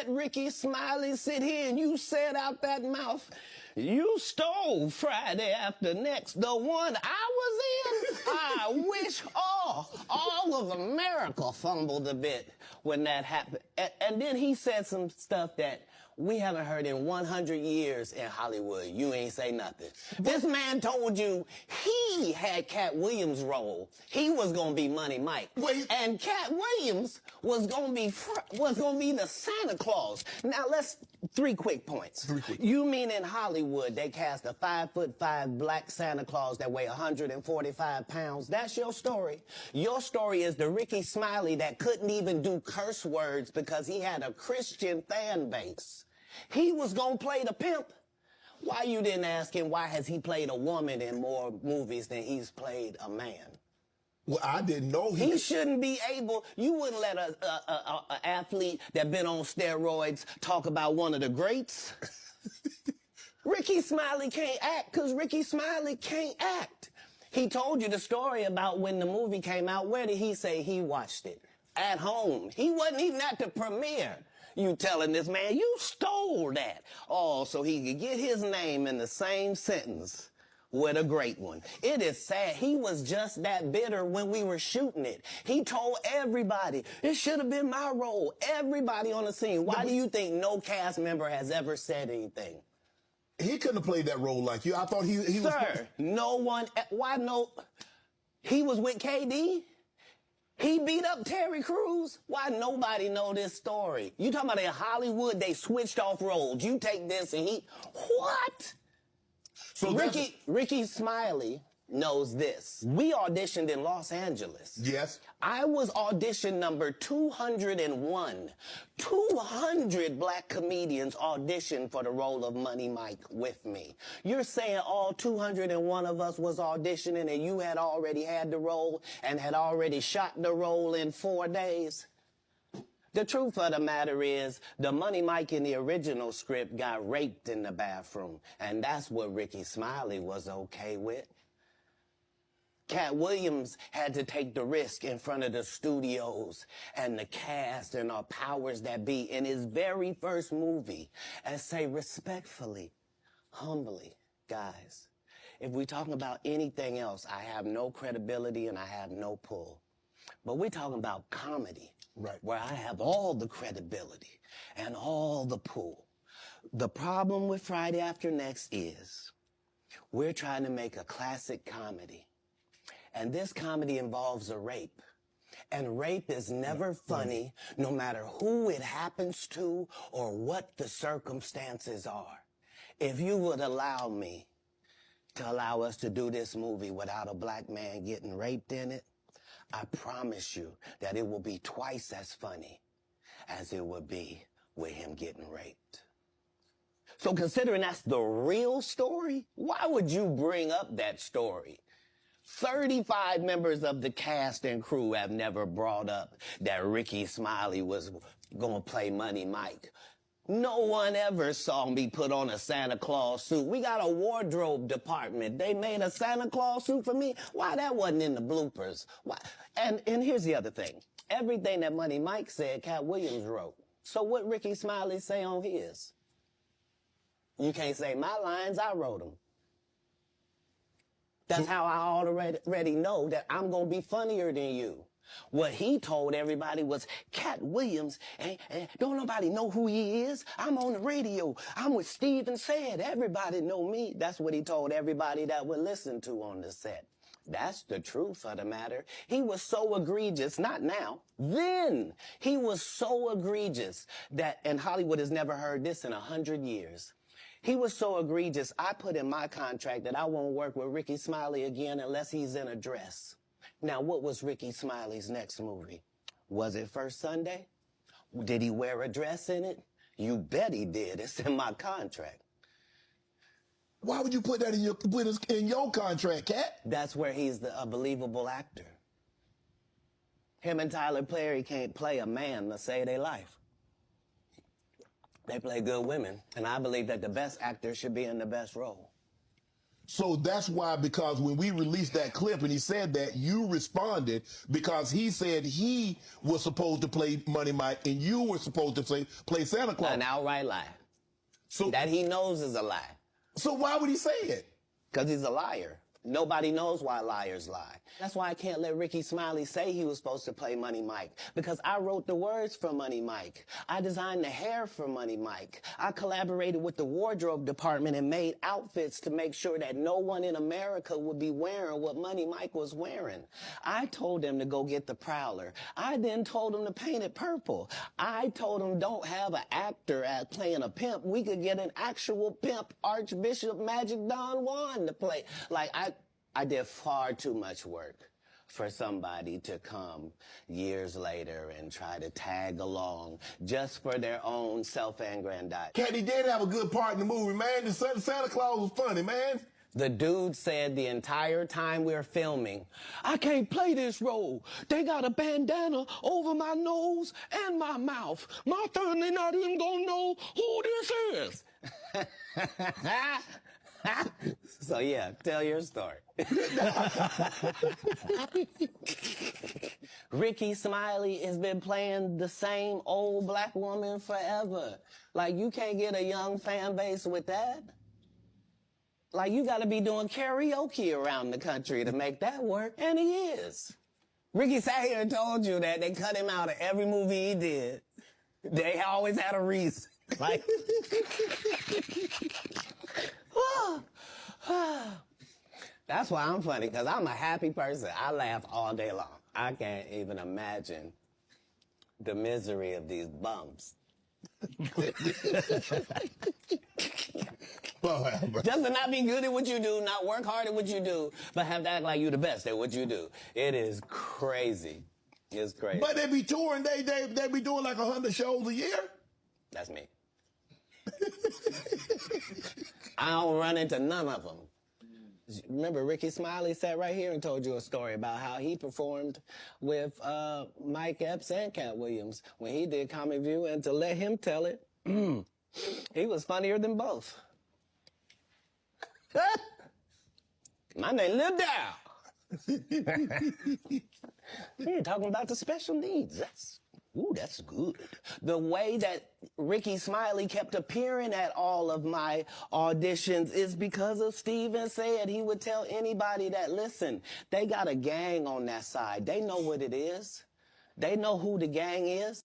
let Rickey Smiley sit here and you said out that mouth, you stole Friday After Next, the one I was in? I wish all of America fumbled a bit when that happened. And then he said some stuff that we haven't heard in 100 years in Hollywood. You ain't say nothing. This man told you he had Katt Williams' role. He was gonna be Money Mike. Wait. And Katt Williams was gonna be the Santa Claus. Now let's 3 quick points. 3 quick. You mean in Hollywood they cast a 5'5" black Santa Claus that weigh 145 pounds? That's your story. Your story is the Rickey Smiley that couldn't even do curse words because he had a Christian fan base. He was gonna play the pimp. Why you didn't ask him why has he played a woman in more movies than he's played a man? Well, I didn't know he shouldn't be able. You wouldn't let a athlete that been on steroids talk about one of the greats. Rickey Smiley can't act because Rickey Smiley can't act. He told you the story about when the movie came out. Where did he say he watched it? At home. He wasn't even at the premiere. You telling this man, you stole that. Oh, so he could get his name in the same sentence with a great one. It is sad. He was just that bitter when we were shooting it. He told everybody, it should have been my role. Everybody on the scene. Why do you think no cast member has ever said anything? He couldn't have played that role like you. I thought he was... Sir, no one... Why no... He was with KD? He beat up Terry Crews? Why nobody know this story? You talking about in Hollywood, they switched off roles. You take this and he... What? So Rickey Smiley knows this. We auditioned in Los Angeles. Yes. I was audition number 201. 200 black comedians auditioned for the role of Money Mike with me. You're saying all 201 of us was auditioning and you had already had the role and had already shot the role in 4 days? The truth of the matter is, the Money Mike in the original script got raped in the bathroom, and that's what Rickey Smiley was okay with. Katt Williams had to take the risk in front of the studios and the cast and our powers that be in his very first movie and say respectfully, humbly, guys, if we're talking about anything else, I have no credibility and I have no pull. But we're talking about comedy, right, where I have all the credibility and all the pull. The problem with Friday After Next is we're trying to make a classic comedy. And this comedy involves a rape. And rape is never funny, no matter who it happens to or what the circumstances are. If you would allow me to allow us to do this movie without a black man getting raped in it, I promise you that it will be twice as funny as it would be with him getting raped. So considering that's the real story, why would you bring up that story? 35 members of the cast and crew have never brought up that Rickey Smiley was gonna play Money Mike. No one ever saw me put on a Santa Claus suit. We got a wardrobe department. They made a Santa Claus suit for me. Why that wasn't in the bloopers? Why? And here's the other thing. Everything that Money Mike said, Katt Williams wrote. So what Rickey Smiley say on his? You can't say my lines, I wrote them. That's how I already know that I'm going to be funnier than you. What he told everybody was Katt Williams, and don't nobody know who he is. I'm on the radio. I'm with Steve and Said. Everybody know me. That's what he told everybody that would listen to on the set. That's the truth of the matter. He was so egregious, not now, then. He was so egregious that, and Hollywood has never heard this in 100 years. He was so egregious, I put in my contract that I won't work with Rickey Smiley again unless he's in a dress. Now, what was Rickey Smiley's next movie? Was it First Sunday? Did he wear a dress in it? You bet he did. It's in my contract. Why would you put that in your contract, Katt? That's where he's a believable actor. Him and Tyler Perry can't play a man to save their life. They play good women, and I believe that the best actor should be in the best role. So that's why, because when we released that clip and he said that, you responded because he said he was supposed to play Money Mike and you were supposed to play Santa Claus. An outright lie. So That he knows is a lie. So why would he say it? Because he's a liar. Nobody knows why liars lie. That's why I can't let Rickey Smiley say he was supposed to play Money Mike, because I wrote the words for Money Mike. I designed the hair for Money Mike. I collaborated with the wardrobe department and made outfits to make sure that no one in America would be wearing what Money Mike was wearing. I told them to go get the Prowler. I then told them to paint it purple. I told them don't have an actor playing a pimp. We could get an actual pimp, Archbishop Magic Don Juan, to play. Like, I did far too much work for somebody to come years later and try to tag along just for their own self-aggrandizement. Katt, he did have a good part in the movie, man. The Santa Claus was funny, man. The dude said the entire time we were filming, I can't play this role. They got a bandana over my nose and my mouth. My family not even gonna know who this is. So yeah, tell your story. Rickey Smiley has been playing the same old black woman forever. Like, you can't get a young fan base with that. Like, you gotta be doing karaoke around the country to make that work, and he is. Rickey sat here and told you that they cut him out of every movie he did. They always had a reason. Like, that's why I'm funny, because I'm a happy person. I laugh all day long. I can't even imagine the misery of these bums. Just to not be good at what you do, not work hard at what you do, but have to act like you the best at what you do. It is crazy. It's crazy. But they be touring, they be doing like 100 shows a year? That's me. I don't run into none of them. Remember, Rickey Smiley sat right here and told you a story about how he performed with Mike Epps and Katt Williams when he did Comic View, and to let him tell it, he was funnier than both. My name lived down. We're talking about the special needs. That's good. The way that Rickey Smiley kept appearing at all of my auditions is because of Steven said he would tell anybody that, listen, they got a gang on that side. They know what it is. They know who the gang is.